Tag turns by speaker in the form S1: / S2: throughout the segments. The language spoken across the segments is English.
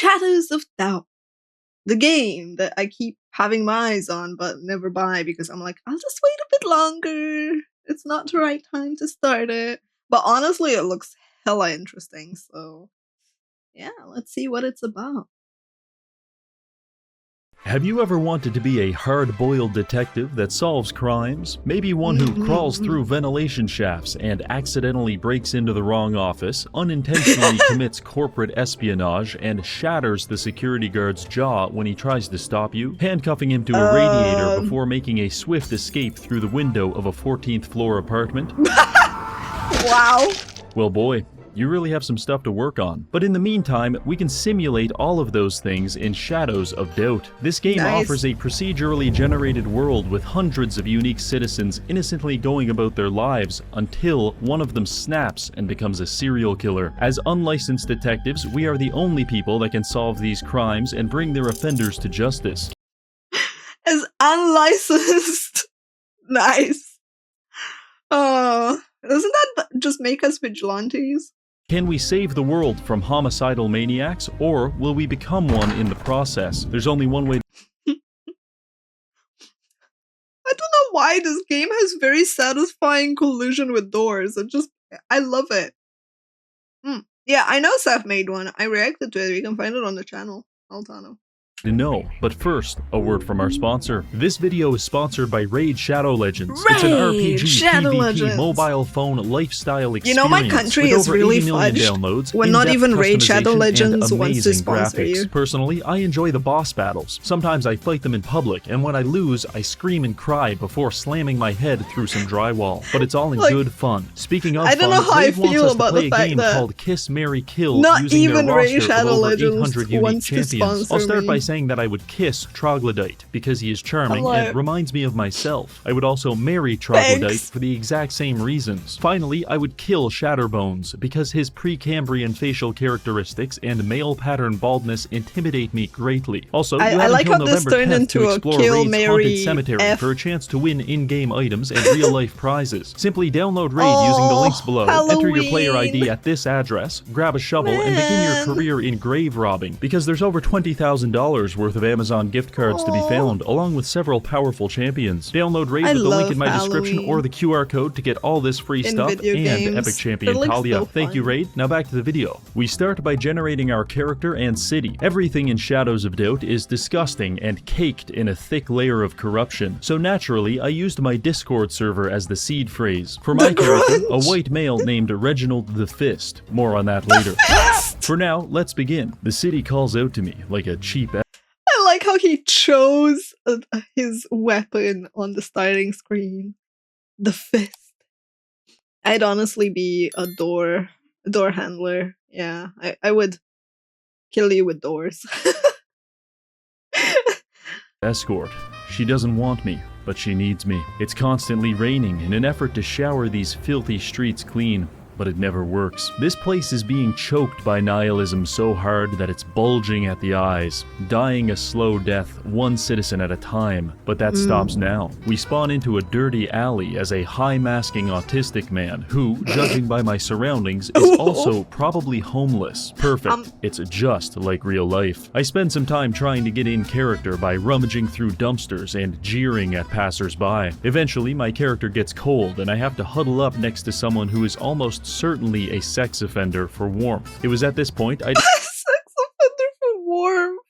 S1: Shadows of Doubt. The game that I keep having my eyes on but never buy because I'm like, I'll just wait a bit longer. It's not the right time to start it. But honestly, it looks hella interesting. So yeah, let's see what it's about.
S2: Have you ever wanted to be a hard-boiled detective that solves crimes? Maybe one who crawls through ventilation shafts and accidentally breaks into the wrong office, unintentionally commits corporate espionage, and shatters the security guard's jaw when he tries to stop you, handcuffing him to a radiator before making a swift escape through the window of a 14th floor apartment?
S1: Wow.
S2: Well, boy, you really have some stuff to work on. But in the meantime, we can simulate all of those things in Shadows of Doubt. This game offers a procedurally generated world with hundreds of unique citizens innocently going about their lives until one of them snaps and becomes a serial killer. As unlicensed detectives, we are the only people that can solve these crimes and bring their offenders to justice.
S1: As unlicensed. Nice. Doesn't that just make us vigilantes?
S2: Can we save the world from homicidal maniacs, or will we become one in the process? There's only one way.
S1: I don't know why this game has very satisfying collision with doors. I love it. Yeah, I know Seth made one. I reacted to it. You can find it on the channel. Altano.
S2: No, but first, a word from our sponsor. This video is sponsored by Raid Shadow Legends. It's an RPG,
S1: Shadow
S2: PvP,
S1: Legends.
S2: Mobile phone lifestyle experience.
S1: You know, my country
S2: with
S1: is
S2: over
S1: really
S2: 80 million
S1: fudged
S2: downloads,
S1: when not even Raid Shadow
S2: customization,
S1: Legends
S2: and
S1: wants to
S2: amazing
S1: sponsor
S2: graphics.
S1: you.
S2: Personally, I enjoy the boss battles. Sometimes I fight them in public, and when I lose, I scream and cry before slamming my head through some drywall. But it's all in good fun. Speaking of
S1: I don't know how I feel about the fact that
S2: called Kiss, Marry, Kill
S1: not
S2: using
S1: even
S2: their
S1: Raid
S2: roster
S1: Shadow
S2: of over
S1: Legends
S2: 800 unique
S1: wants to
S2: champions.
S1: sponsor
S2: I'll start
S1: me.
S2: by saying that I would kiss Troglodyte because he is charming and reminds me of myself. I would also marry Troglodyte for the exact same reasons. Finally, I would kill Shatterbones because his Precambrian facial characteristics and male pattern baldness intimidate me greatly. Also, you have
S1: like
S2: until
S1: how this
S2: November
S1: turned
S2: 10th
S1: into
S2: to
S1: a
S2: explore
S1: kill,
S2: Raid's
S1: marry,
S2: haunted cemetery
S1: F.
S2: for a chance to win in-game items and real-life prizes. Simply download Raid using the links below, enter your player ID at this address, grab a shovel, and begin your career in grave robbing, because there's over $20,000 worth of Amazon gift cards to be found, along with several powerful champions. Download Raid with the link in my description or the QR code to get all this free stuff and Epic Champion Talia. Thank you, Raid. Now back to the video. We start by generating our character and city. Everything in Shadows of Doubt is disgusting and caked in a thick layer of corruption, so naturally I used my Discord server as the seed phrase. For my character, a white male named Reginald the Fist. More on that later. For now, let's begin. The city calls out to me like a cheap
S1: I like how he chose his weapon on the starting screen. The fist. I'd honestly be a door handler. Yeah, I would kill you with doors.
S2: escort. She doesn't want me, but she needs me. It's constantly raining in an effort to shower these filthy streets clean, but it never works. This place is being choked by nihilism so hard that it's bulging at the eyes, dying a slow death, one citizen at a time. But that stops now. We spawn into a dirty alley as a high-masking autistic man who, judging by my surroundings, is also probably homeless. Perfect. It's just like real life. I spend some time trying to get in character by rummaging through dumpsters and jeering at passers-by. Eventually, my character gets cold and I have to huddle up next to someone who is almost certainly a sex offender for warmth. It was at this point I
S1: sex offender for warmth.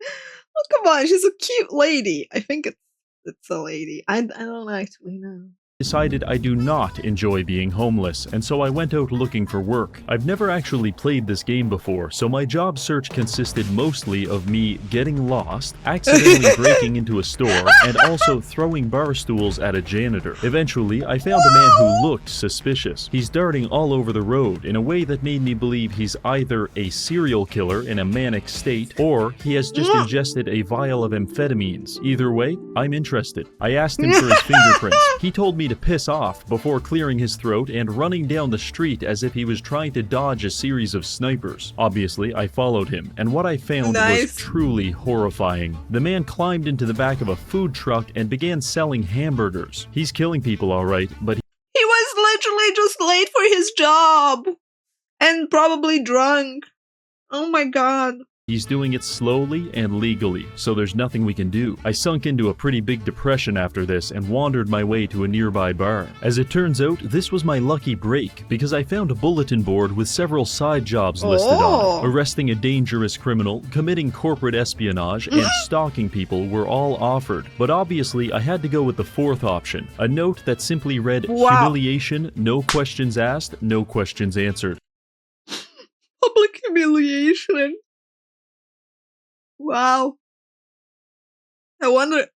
S1: Oh, come on, she's a cute lady. I think it's a lady. I don't actually know.
S2: decided I do not enjoy being homeless, and so I went out looking for work. I've never actually played this game before, so my job search consisted mostly of me getting lost, accidentally breaking into a store, and also throwing bar stools at a janitor. Eventually, I found a man who looked suspicious. He's darting all over the road in a way that made me believe he's either a serial killer in a manic state, or he has just ingested a vial of amphetamines. Either way, I'm interested. I asked him for his fingerprints. He told me to piss off before clearing his throat and running down the street as if he was trying to dodge a series of snipers. Obviously, I followed him, and what I found was truly horrifying. The man climbed into the back of a food truck and began selling hamburgers. He's killing people alright, but
S1: he was literally just late for his job and probably drunk. Oh my god.
S2: He's doing it slowly and legally, so there's nothing we can do. I sunk into a pretty big depression after this and wandered my way to a nearby bar. As it turns out, this was my lucky break, because I found a bulletin board with several side jobs listed on it. Arresting a dangerous criminal, committing corporate espionage, and stalking people were all offered. But obviously, I had to go with the fourth option, a note that simply read, humiliation, no questions asked, no questions answered.
S1: Public humiliation. Wow. I wonder...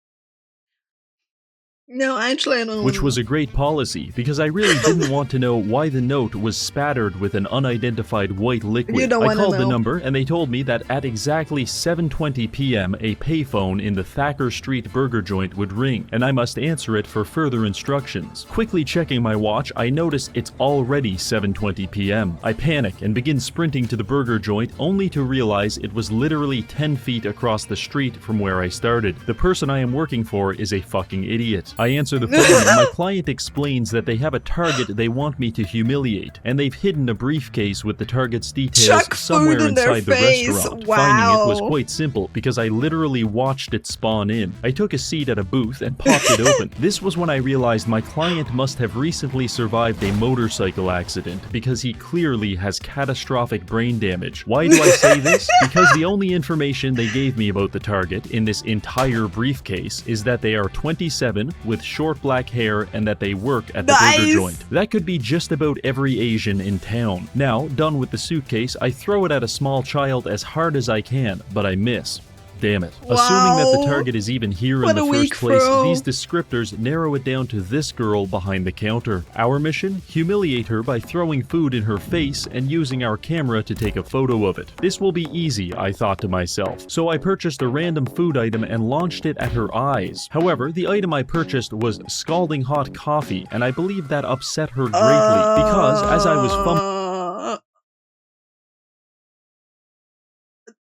S1: No, actually I don't...
S2: Which was a great policy, because I really didn't want to know why the note was spattered with an unidentified white liquid. I called the number, and they told me that at exactly 7:20 p.m. a payphone in the Thacker Street burger joint would ring, and I must answer it for further instructions. Quickly checking my watch, I notice it's already 7:20 p.m. I panic and begin sprinting to the burger joint, only to realize it was literally 10 feet across the street from where I started. The person I am working for is a fucking idiot. I answer the phone and my client explains that they have a target they want me to humiliate, and they've hidden a briefcase with the target's details somewhere inside the restaurant.
S1: Wow.
S2: Finding it was quite simple because I literally watched it spawn in. I took a seat at a booth and popped it open. This was when I realized my client must have recently survived a motorcycle accident because he clearly has catastrophic brain damage. Why do I say this? Because the only information they gave me about the target in this entire briefcase is that they are 27 with short black hair and that they work at the burger joint. That could be just about every Asian in town. Now, done with the suitcase, I throw it at a small child as hard as I can, but I miss. Damn it.
S1: Wow.
S2: Assuming that the target is even here in the first place,
S1: throw.
S2: These descriptors narrow it down to this girl behind the counter. Our mission? Humiliate her by throwing food in her face and using our camera to take a photo of it. This will be easy, I thought to myself. So I purchased a random food item and launched it at her eyes. However, the item I purchased was scalding hot coffee, and I believe that upset her greatly because as I was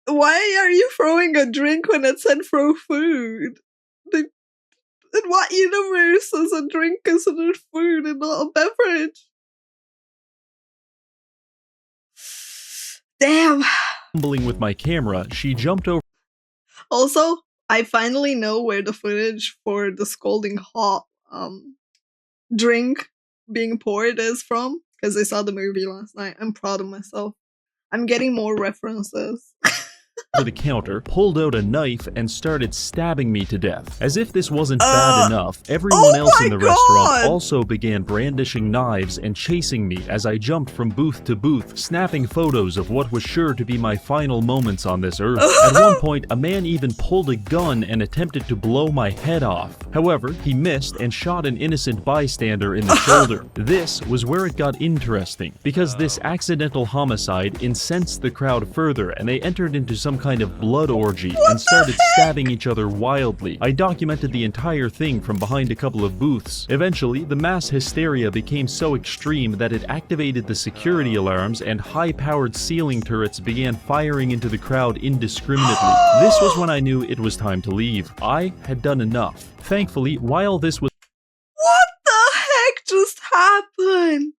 S1: Why are you throwing a drink when it said throw food? In what universe is a drink considered food and not a beverage? Damn.
S2: fumbling with my camera, she jumped over.
S1: Also, I finally know where the footage for the scalding hot drink being poured is from, because I saw the movie last night. I'm proud of myself. I'm getting more references.
S2: The counter, pulled out a knife and started stabbing me to death. As if this wasn't bad enough, everyone else in the restaurant also began brandishing knives and chasing me as I jumped from booth to booth, snapping photos of what was sure to be my final moments on this earth. At one point, a man even pulled a gun and attempted to blow my head off. However, he missed and shot an innocent bystander in the shoulder. This was where it got interesting, because this accidental homicide incensed the crowd further and they entered into some kind of blood orgy and started stabbing each other wildly. I documented the entire thing from behind a couple of booths. Eventually, the mass hysteria became so extreme that it activated the security alarms and high-powered ceiling turrets began firing into the crowd indiscriminately. This was when I knew it was time to leave. I had done enough. Thankfully, while this was—
S1: What the heck just happened?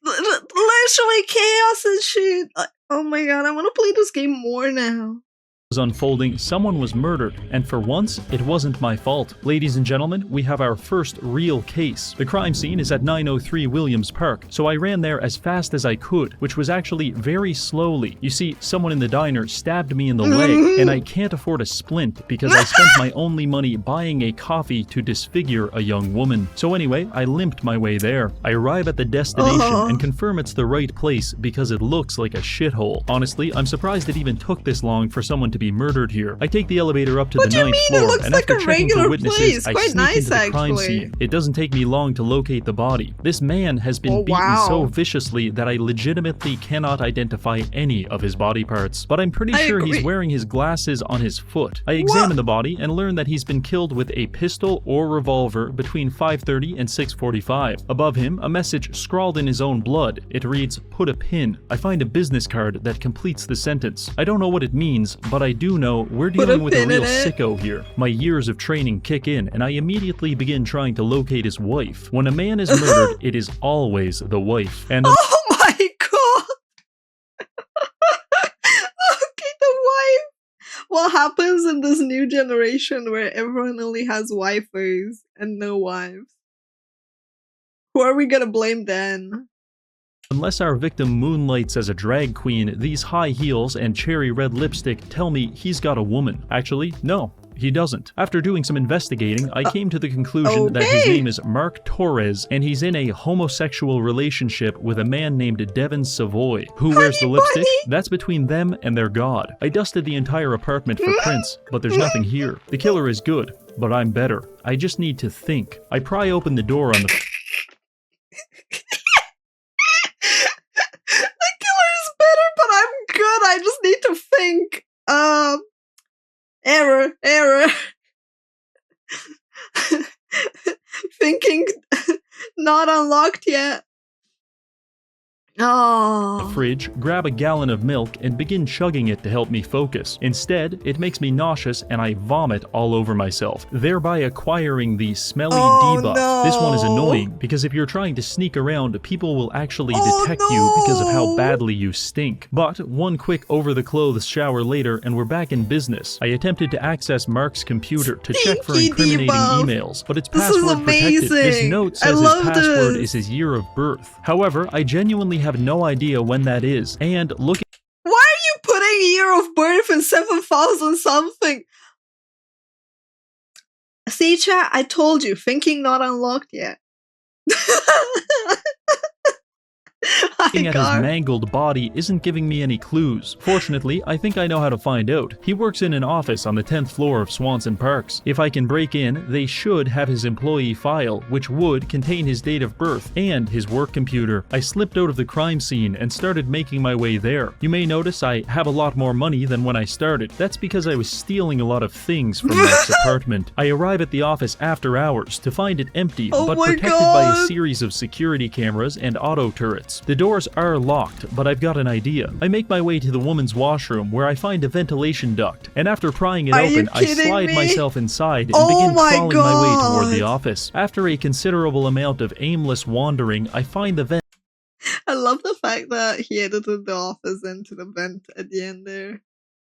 S1: Literally chaos and shit. Oh my god, I want to play this game more now.
S2: unfolding, someone was murdered, and for once, it wasn't my fault. Ladies and gentlemen, we have our first real case. The crime scene is at 903 Williams Park, so I ran there as fast as I could, which was actually very slowly. You see, someone in the diner stabbed me in the leg, and I can't afford a splint because I spent my only money buying a coffee to disfigure a young woman. So anyway, I limped my way there. I arrive at the destination and confirm it's the right place because it looks like a shithole. Honestly, I'm surprised it even took this long for someone to be murdered here. I take the elevator up to the 9th floor, and after checking for witnesses, I sneak into the crime scene. It doesn't take me long to locate the body. This man has been beaten so viciously that I legitimately cannot identify any of his body parts, but I'm pretty sure he's wearing his glasses on his foot. I examine the body and learn that he's been killed with a pistol or revolver between 5:30 and 6:45. Above him, a message scrawled in his own blood. It reads, "Put a pin." I find a business card that completes the sentence. I don't know what it means, but I do know we're dealing with a real sicko here. My years of training kick in, and I immediately begin trying to locate his wife. When a man is murdered, it is always the wife. And
S1: oh my god! what happens in this new generation where everyone only has waifus and no wives? Who are we gonna blame then?
S2: Unless our victim moonlights as a drag queen, these high heels and cherry red lipstick tell me he's got a woman. Actually, no. He doesn't. After doing some investigating, I came to the conclusion that his name is Mark Torres, and he's in a homosexual relationship with a man named Devin Savoy. Who wears the lipstick? That's between them and their god. I dusted the entire apartment for prints, but there's nothing here. The killer is good, but I'm better. I just need to think. I pry open the door on the...
S1: The killer is better, but I'm good. I just need to think. Error. Thinking not unlocked yet.
S2: The fridge, grab a gallon of milk, and begin chugging it to help me focus. Instead, it makes me nauseous and I vomit all over myself, thereby acquiring the smelly debuff.
S1: No.
S2: This one is annoying, because if you're trying to sneak around, people will actually detect you because of how badly you stink. But one quick over-the-clothes shower later and we're back in business. I attempted to access Mark's computer to check for incriminating emails, but it's password protected. This note says his password is his year of birth. However, I genuinely have no idea when that is, and look at—
S1: Why are you putting year of birth in 7,000 something? See, chat, I told you, thinking not unlocked yet.
S2: looking at his mangled body isn't giving me any clues. Fortunately, I think I know how to find out. He works in an office on the 10th floor of Swanson Parks. If I can break in, they should have his employee file, which would contain his date of birth and his work computer. I slipped out of the crime scene and started making my way there. You may notice I have a lot more money than when I started. That's because I was stealing a lot of things from Mark's apartment. I arrive at the office after hours to find it empty, but protected by a series of security cameras and auto turrets. The doors are locked, but I've got an idea. I make my way to the woman's washroom where I find a ventilation duct, and after prying it open, I slide myself inside and begin crawling my way toward the office. After a considerable amount of aimless wandering, I find the vent.
S1: I love the fact that he edited the office into the vent at the end there.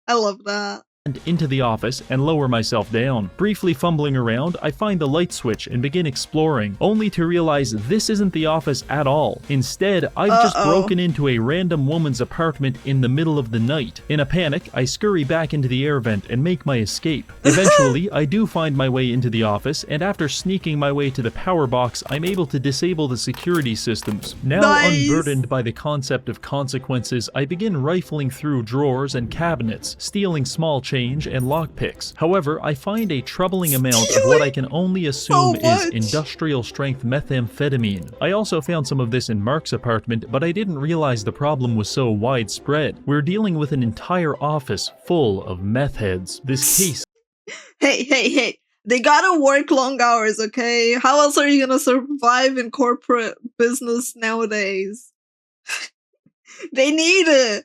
S1: I love that.
S2: Into the office and lower myself down. Briefly fumbling around, I find the light switch and begin exploring, only to realize this isn't the office at all. Instead, I've just broken into a random woman's apartment in the middle of the night. In a panic, I scurry back into the air vent and make my escape. Eventually, I do find my way into the office, and after sneaking my way to the power box, I'm able to disable the security systems. Now unburdened by the concept of consequences, I begin rifling through drawers and cabinets, stealing small change and lockpicks. However, I find a troubling amount of what I can only assume is industrial strength methamphetamine. I also found some of this in Mark's apartment, but I didn't realize the problem was so widespread. We're dealing with an entire office full of meth heads. This case—
S1: Hey. They gotta work long hours, okay? How else are you gonna survive in corporate business nowadays? They need it.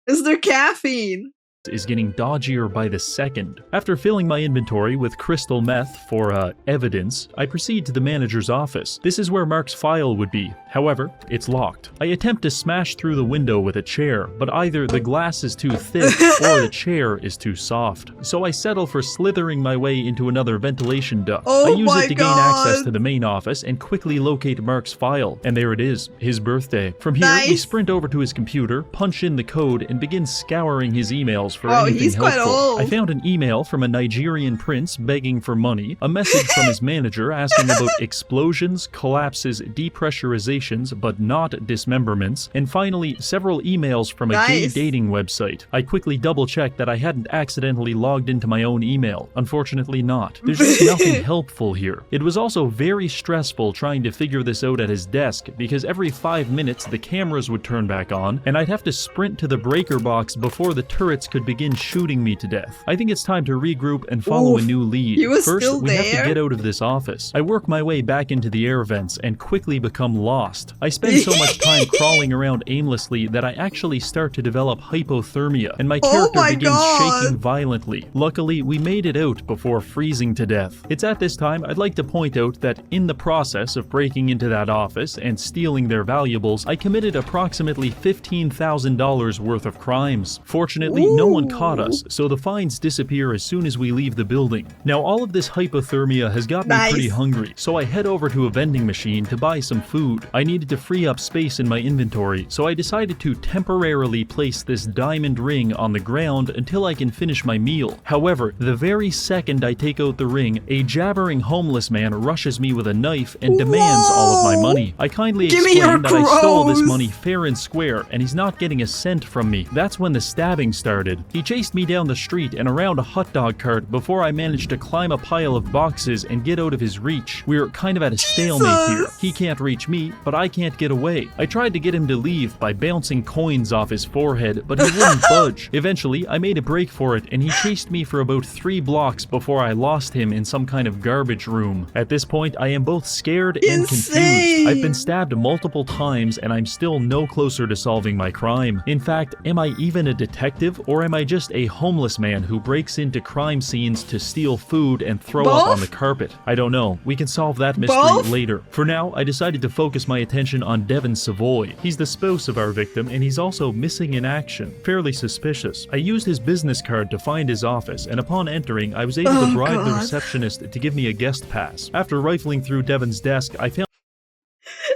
S1: It's their caffeine.
S2: Is getting dodgier by the second. After filling my inventory with crystal meth for evidence, I proceed to the manager's office. This is where Mark's file would be. However, it's locked. I attempt to smash through the window with a chair, but either the glass is too thick or the chair is too soft. So I settle for slithering my way into another ventilation duct. I use it to gain access to the main office and quickly locate Mark's file. And there it is, his birthday. From here, we sprint over to his computer, punch in the code, and begin scouring his emails for anything helpful. I found an email from a Nigerian prince begging for money, a message from his manager asking about explosions, collapses, depressurizations, but not dismemberments, and finally several emails from a gay dating website. I quickly double-checked that I hadn't accidentally logged into my own email. Unfortunately not. There's just nothing helpful here. It was also very stressful trying to figure this out at his desk, because every 5 minutes the cameras would turn back on, and I'd have to sprint to the breaker box before the turrets could begin shooting me to death. I think it's time to regroup and follow a new lead. First, we have to get out of this office. I work my way back into the air vents and quickly become lost. I spend so much time crawling around aimlessly that I actually start to develop hypothermia, and my character begins shaking violently. Luckily, we made it out before freezing to death. It's at this time I'd like to point out that in the process of breaking into that office and stealing their valuables, I committed approximately $15,000 worth of crimes. Fortunately, no someone caught us, so the fines disappear as soon as we leave the building. Now all of this hypothermia has got me pretty hungry, so I head over to a vending machine to buy some food. I needed to free up space in my inventory, so I decided to temporarily place this diamond ring on the ground until I can finish my meal. However, the very second I take out the ring, a jabbering homeless man rushes me with a knife and demands all of my money. I kindly explain that I stole this money fair and square, and he's not getting a cent from me. That's when the stabbing started. He chased me down the street and around a hot dog cart before I managed to climb a pile of boxes and get out of his reach. We're kind of at a stalemate here. He can't reach me, but I can't get away. I tried to get him to leave by bouncing coins off his forehead, but he wouldn't budge. Eventually, I made a break for it, and he chased me for about 3 blocks before I lost him in some kind of garbage room. At this point, I am both scared and confused. I've been stabbed multiple times, and I'm still no closer to solving my crime. In fact, am I even a detective, or am I just a homeless man who breaks into crime scenes to steal food and throw up on the carpet? I don't know. We can solve that mystery later. For now, I decided to focus my attention on Devin Savoy. He's the spouse of our victim, and he's also missing in action. Fairly suspicious. I used his business card to find his office, and upon entering, I was able to bribe the receptionist to give me a guest pass. After rifling through Devin's desk, I found—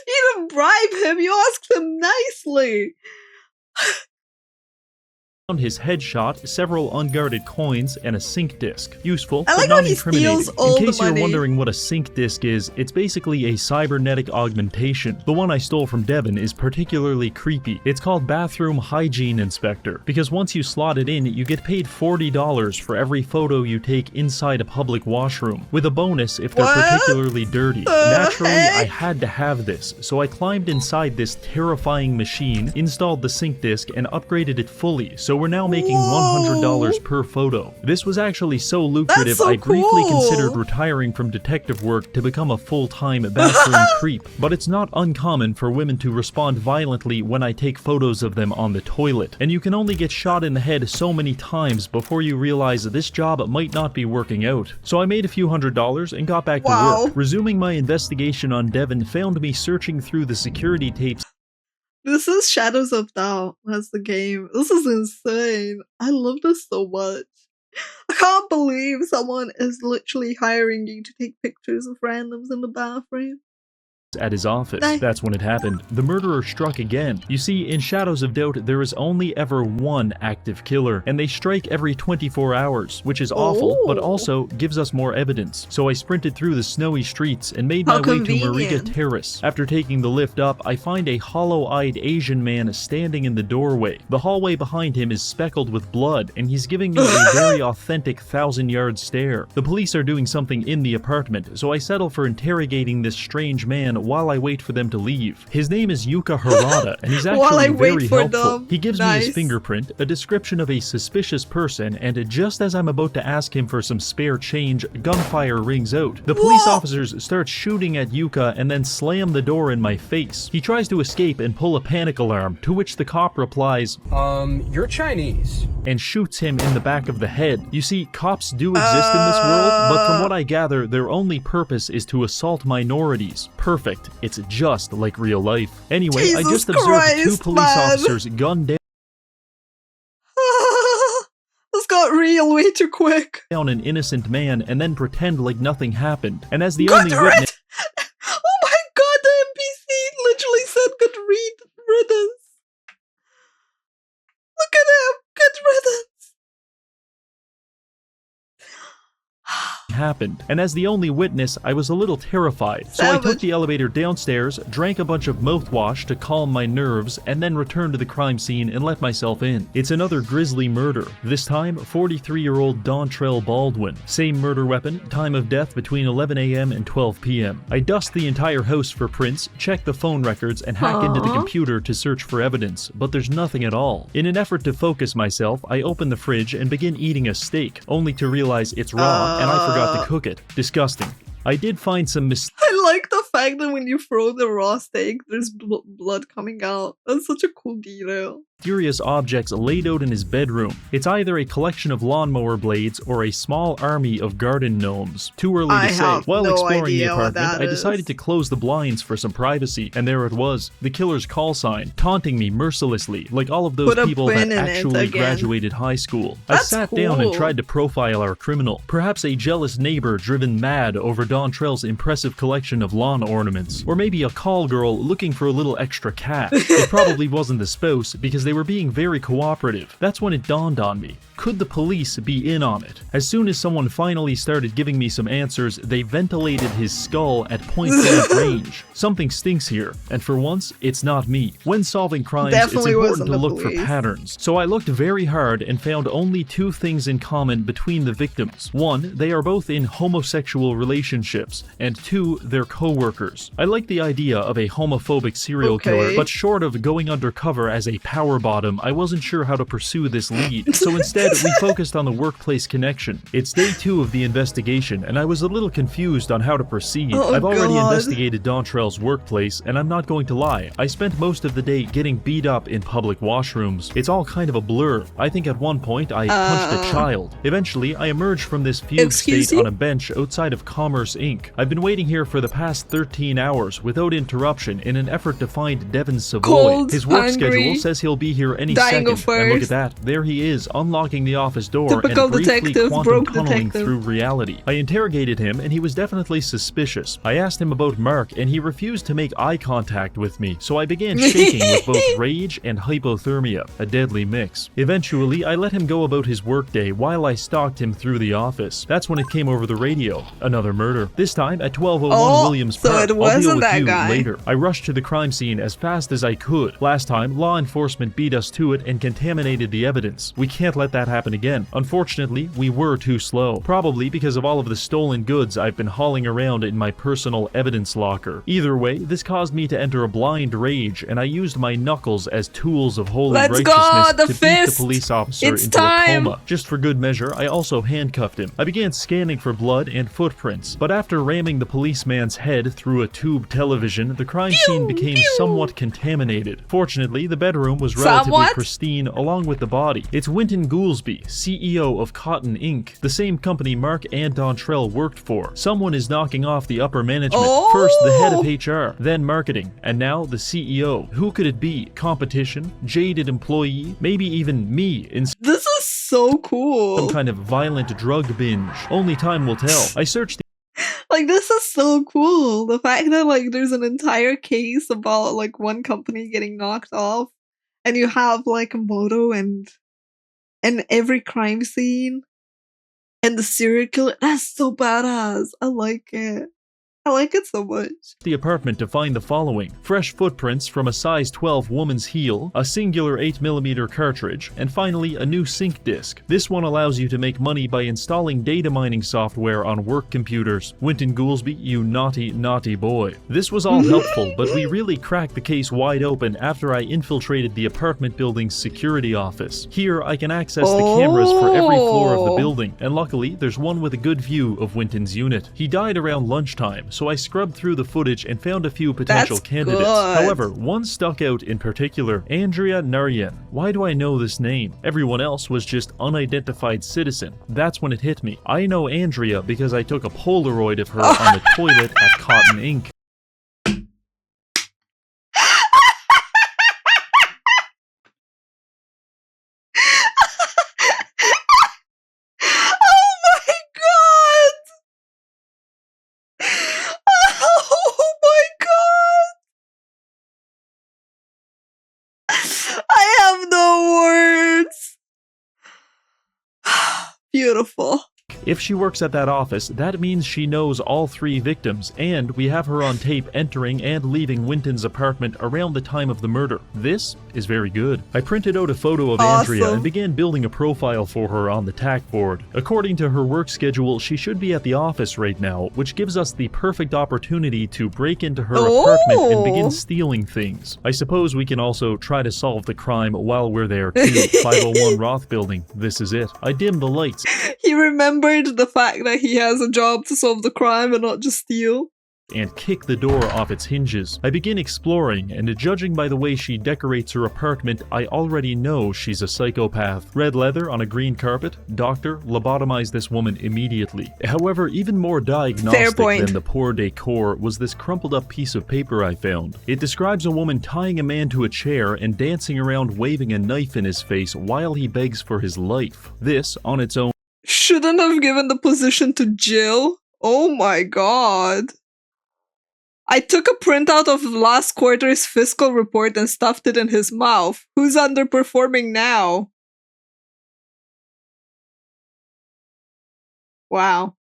S1: You didn't bribe him, you asked him nicely.
S2: his headshot, several unguarded coins, and a sync disc. Useful,
S1: I like
S2: but
S1: how
S2: not
S1: he
S2: incriminating.
S1: steals all
S2: In case
S1: the
S2: you're
S1: money.
S2: wondering what a sync disc is, it's basically a cybernetic augmentation. The one I stole from Devin is particularly creepy. It's called Bathroom Hygiene Inspector, because once you slot it in, you get paid $40 for every photo you take inside a public washroom, with a bonus if they're particularly dirty. Naturally, I had to have this, so I climbed inside this terrifying machine, installed the sync disc, and upgraded it fully, so we're now making $100 per photo. This was actually so lucrative, I briefly considered retiring from detective work to become a full-time bathroom creep. But it's not uncommon for women to respond violently when I take photos of them on the toilet, and you can only get shot in the head so many times before you realize this job might not be working out. So I made a few $100s and got back to work. Resuming my investigation on Devin found me searching through the security tapes.
S1: This is Shadows of Doubt. That's the game. This is insane. I love this so much. I can't believe someone is literally hiring you to take pictures of randoms in the bathroom.
S2: At his office. That's when it happened. The murderer struck again. You see, in Shadows of Doubt, there is only ever one active killer, and they strike every 24 hours, which is awful, but also gives us more evidence. So I sprinted through the snowy streets and made my way to Mariga Terrace. After taking the lift up, I find a hollow-eyed Asian man standing in the doorway. The hallway behind him is speckled with blood, and he's giving me a very authentic 1,000-yard stare. The police are doing something in the apartment, so I settle for interrogating this strange man while I wait for them to leave. His name is Yuka Harada, and he's actually very helpful. He gives me his fingerprint, a description of a suspicious person, and just as I'm about to ask him for some spare change, gunfire rings out. The police officers start shooting at Yuka and then slam the door in my face. He tries to escape and pull a panic alarm, to which the cop replies,
S3: You're Chinese.
S2: And shoots him in the back of the head. You see, cops do exist in this world, but from what I gather, their only purpose is to assault minorities. Perfect. It's just like real life. Anyway, I just observed 2 police officers gunned down.
S1: This got real way too quick.
S2: Down an innocent man and then pretend like nothing happened. And as the only witness.
S1: Oh my god, the NPC literally said good riddance. Look at him. Good riddance.
S2: Happened, and as the only witness, I was a little terrified, so I took the elevator downstairs, drank a bunch of mouthwash to calm my nerves, and then returned to the crime scene and let myself in. It's another grisly murder, this time 43-year-old Dontrell Baldwin. Same murder weapon, time of death between 11 a.m. and 12 p.m. I dust the entire house for prints, check the phone records, and hack into the computer to search for evidence, but there's nothing at all. In an effort to focus myself, I open the fridge and begin eating a steak, only to realize it's raw and I forgot to cook it. Disgusting. I did find some
S1: I like the fact that when you throw the raw steak, there's blood coming out. That's such a cool detail.
S2: Mysterious objects laid out in his bedroom. It's either a collection of lawnmower blades or a small army of garden gnomes. Too early to say. While exploring the apartment, I decided to close the blinds for some privacy, and there it was, the killer's call sign, taunting me mercilessly, like all of those people that actually graduated high school. I sat down and tried to profile our criminal. Perhaps a jealous neighbor driven mad over Dontrell's impressive collection of lawn ornaments. Or maybe a call girl looking for a little extra cash. It probably wasn't the spouse, because they were being very cooperative. That's when it dawned on me. Could the police be in on it? As soon as someone finally started giving me some answers, they ventilated his skull at point-blank range. Something stinks here, and for once, it's not me. When solving crimes, it's important to look for patterns. So I looked very hard and found only two things in common between the victims. One, they are both in homosexual relationships, and two, they're co-workers. I like the idea of a homophobic serial killer, but short of going undercover as a power bottom, I wasn't sure how to pursue this lead. So instead, we focused on the workplace connection. It's day 2 of the investigation, and I was a little confused on how to proceed. I've already investigated Dontrell's workplace, and I'm not going to lie, I spent most of the day getting beat up in public washrooms. It's all kind of a blur. I think at one point I punched a child. Eventually, I emerged from this fugue state on a bench outside of Commerce Inc. I've been waiting here for the past 13 hours without interruption in an effort to find Devin Savoy. His work schedule says he'll be here any second, and look at that, there he is, unlocking the office door and briefly quantum tunneling through reality. I interrogated him, and he was definitely suspicious. I asked him about Mark, and he refused to make eye contact with me, so I began shaking with both rage and hypothermia, a deadly mix. Eventually, I let him go about his workday while I stalked him through the office. That's when it came over the radio. Another murder. This time at 1201 Williams Park. I'll deal with you later. I rushed to the crime scene as fast as I could. Last time, law enforcement beat us to it and contaminated the evidence. We can't let that happen again. Unfortunately, we were too slow. Probably because of all of the stolen goods I've been hauling around in my personal evidence locker. Either way, this caused me to enter a blind rage, and I used my knuckles as tools of holy righteousness to beat the police officer into a coma. Just for good measure, I also handcuffed him. I began scanning for blood and footprints, but after ramming the policeman's head through a tube television, the crime scene became somewhat contaminated. Fortunately, the bedroom was relatively pristine along with the body. It's Winton Goolsby, CEO of Cotton Inc., the same company Mark and Dontrell worked for. Someone is knocking off the upper management. First, the head of HR, then marketing, and now the CEO. Who could it be? Competition? Jaded employee? Maybe even me in
S1: this is so cool.
S2: Some kind of violent drug binge. Only time will tell. I searched
S1: like, this is so cool. The fact that, like, there's an entire case about, like, one company getting knocked off, and you have, like, a motto and every crime scene, and the serial killer. That's so badass. I like it. I like it so much.
S2: The apartment to find the following: fresh footprints from a size 12 woman's heel, a singular 8mm cartridge, and finally a new sync disk. This one allows you to make money by installing data mining software on work computers. Winton Goolsby, you naughty, naughty boy. This was all helpful, but we really cracked the case wide open after I infiltrated the apartment building's security office. Here I can access the cameras for every floor of the building, and luckily there's one with a good view of Winton's unit. He died around lunchtime, so I scrubbed through the footage and found a few potential candidates. However, one stuck out in particular: Andrea Narayan. Why do I know this name? Everyone else was just unidentified citizen. That's when it hit me. I know Andrea because I took a Polaroid of her on the toilet at Cotton Inc.
S1: I have no words. Beautiful.
S2: If she works at that office, that means she knows all 3 victims, and we have her on tape entering and leaving Winton's apartment around the time of the murder. This is very good. I printed out a photo of Andrea and began building a profile for her on the tack board. According to her work schedule, she should be at the office right now, which gives us the perfect opportunity to break into her apartment and begin stealing things. I suppose we can also try to solve the crime while we're there too. 501 Roth Building, this is it. I dimmed the lights.
S1: He remembered the fact that he has a job to solve the crime and not just steal.
S2: and kick the door off its hinges. I begin exploring, and judging by the way she decorates her apartment, I already know she's a psychopath. Red leather on a green carpet? Doctor, lobotomize this woman immediately. However, even more diagnostic than the poor decor was this crumpled up piece of paper I found. It describes a woman tying a man to a chair and dancing around waving a knife in his face while he begs for his life. This, on its own,
S1: shouldn't have given the position to Jill. Oh my god. I took a printout of last quarter's fiscal report and stuffed it in his mouth. Who's underperforming now? Wow.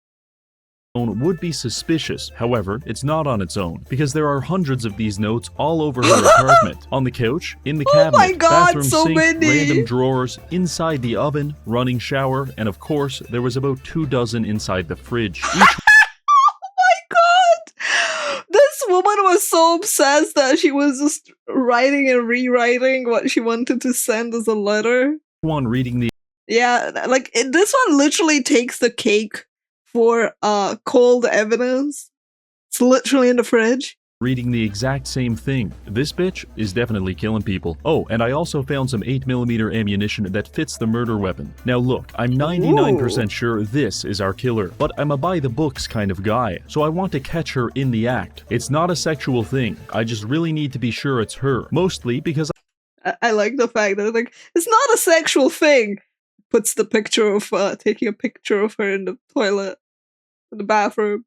S2: would be suspicious. However, it's not on its own, because there are hundreds of these notes all over her apartment. On the couch, in the cabinet,
S1: my god,
S2: bathroom
S1: so
S2: sink,
S1: many!
S2: random drawers, inside the oven, running shower, and of course, there was about 24 inside the fridge. Each
S1: This woman was so obsessed that she was just writing and rewriting what she wanted to send as a letter.
S2: one reading the
S1: Yeah, like this one literally takes the cake for cold evidence. It's literally in the fridge.
S2: reading the exact same thing. This bitch is definitely killing people. Oh, and I also found some 8mm ammunition that fits the murder weapon. Now look, I'm 99% sure this is our killer, but I'm a by-the-books kind of guy, so I want to catch her in the act. It's not a sexual thing, I just really need to be sure it's her. Mostly because
S1: I like the fact that like it's not a sexual thing. Puts the picture of taking a picture of her in the toilet, in the bathroom.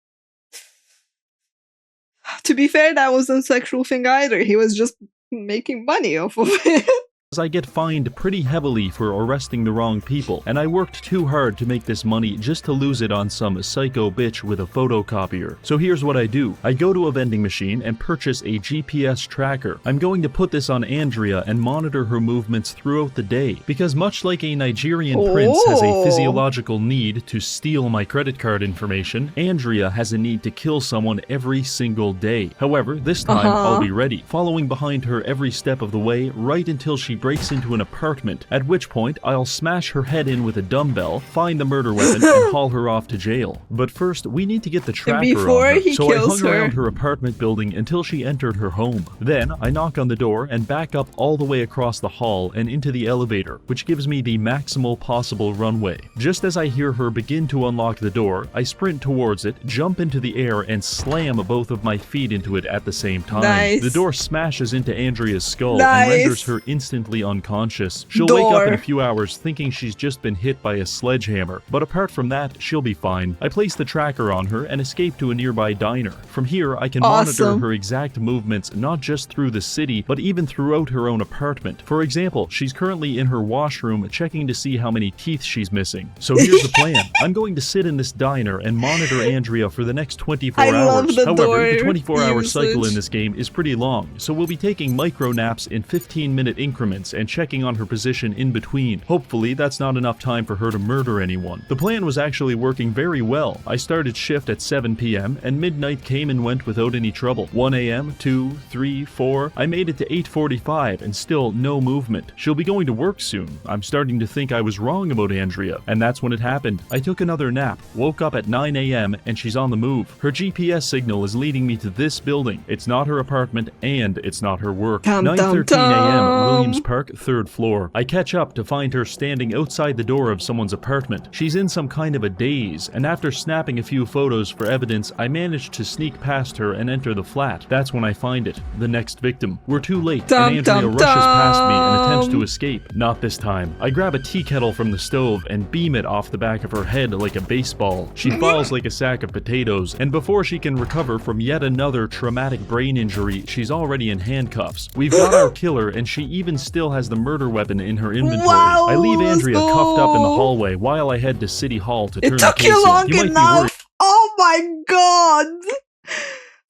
S1: To be fair, that wasn't a sexual thing either. He was just making money off of it.
S2: I get fined pretty heavily for arresting the wrong people, and I worked too hard to make this money just to lose it on some psycho bitch with a photocopier. So here's what I do. I go to a vending machine and purchase a GPS tracker. I'm going to put this on Andrea and monitor her movements throughout the day, because much like a Nigerian prince has a physiological need to steal my credit card information, Andrea has a need to kill someone every single day. However, this time I'll be ready, following behind her every step of the way right until she breaks into an apartment, at which point I'll smash her head in with a dumbbell, find the murder weapon, and haul her off to jail. But first, we need to get the tracker on her, so I hung around her apartment building until she entered her home. Then, I knock on the door and back up all the way across the hall and into the elevator, which gives me the maximal possible runway. Just as I hear her begin to unlock the door, I sprint towards it, jump into the air, and slam both of my feet into it at the same time. The door smashes into Andrea's skull and renders her instantly unconscious. She'll wake up in a few hours thinking she's just been hit by a sledgehammer, but apart from that, she'll be fine. I place the tracker on her and escape to a nearby diner. From here, I can monitor her exact movements not just through the city, but even throughout her own apartment. For example, she's currently in her washroom checking to see how many teeth she's missing. So here's the plan. I'm going to sit in this diner and monitor Andrea for the next 24 hours. However, the 24-hour cycle in this game is pretty long, so we'll be taking micro naps in 15-minute increments and checking on her position in between. Hopefully, that's not enough time for her to murder anyone. The plan was actually working very well. I started shift at 7 p.m. and midnight came and went without any trouble. 1 a.m., 2, 3, 4, I made it to 8:45 and still no movement. She'll be going to work soon. I'm starting to think I was wrong about Andrea, and that's when it happened. I took another nap, woke up at 9 a.m. and she's on the move. Her GPS signal is leading me to this building. It's not her apartment and it's not her work. 9:13 a.m. Williams Park, 3rd floor. I catch up to find her standing outside the door of someone's apartment. She's in some kind of a daze, and after snapping a few photos for evidence, I managed to sneak past her and enter the flat. That's when I find it, the next victim. We're too late, and Andrea rushes past me and attempts to escape. Not this time. I grab a tea kettle from the stove and beam it off the back of her head like a baseball. She falls like a sack of potatoes, and before she can recover from yet another traumatic brain injury, she's already in handcuffs. We've got our killer, and she even still has the murder weapon in her inventory. I leave Andrea cuffed up in the hallway while I head to City Hall to turn the case in. You might be worried.
S1: Oh my god!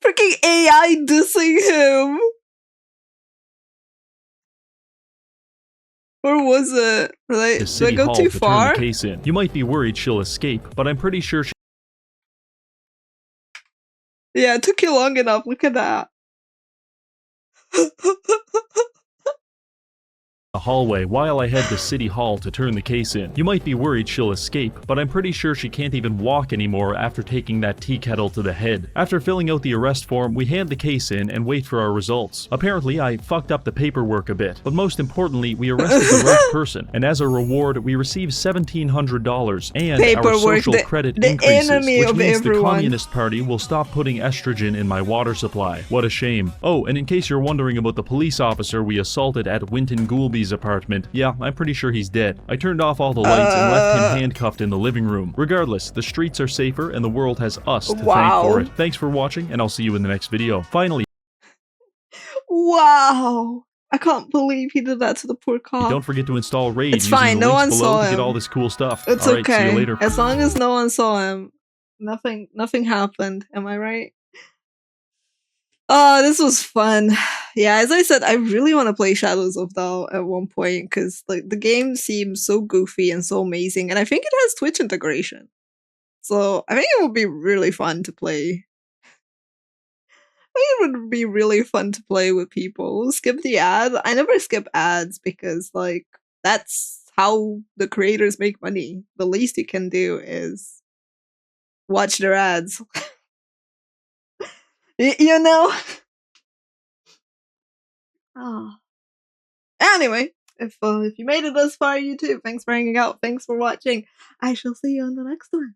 S1: Freaking AI dissing him! Or was it? Did I go too far?
S2: Turn the case in. You might be worried she'll escape, but I'm pretty sure
S1: Yeah, it took you long enough. Look at that.
S2: the hallway while I head to City Hall to turn the case in. You might be worried she'll escape, but I'm pretty sure she can't even walk anymore after taking that tea kettle to the head. After filling out the arrest form, we hand the case in and wait for our results. Apparently, I fucked up the paperwork a bit, but most importantly, we arrested the right person, and as a reward, we receive $1,700 and our social credit increases, which means the Communist Party will stop putting estrogen in my water supply. What a shame. Oh, and in case you're wondering about the police officer we assaulted at Winton Goulby's apartment, yeah, I'm pretty sure he's dead. I turned off all the lights and left him handcuffed in the living room. Regardless, the streets are safer and the world has us to thank for it. Thanks for watching, and I'll see you in the next video. Finally,
S1: wow. I can't believe he did that to the poor cop.
S2: don't forget to install Raid
S1: It's
S2: using
S1: fine,
S2: the
S1: no
S2: links
S1: one
S2: below
S1: saw
S2: to get
S1: him.
S2: all this cool stuff.
S1: It's
S2: Alright,
S1: okay.
S2: see you later.
S1: As long as no one saw him, nothing happened. Am I right? Oh, this was fun. Yeah, as I said, I really want to play Shadows of Doubt at one point because like the game seems so goofy and so amazing, and I think it has Twitch integration. So I think it would be really fun to play. I think it would be really fun to play with people. Skip the ads. I never skip ads because like that's how the creators make money. The least you can do is watch their ads. You know? Oh. Anyway, if you made it this far, YouTube, thanks for hanging out. Thanks for watching. I shall see you on the next one.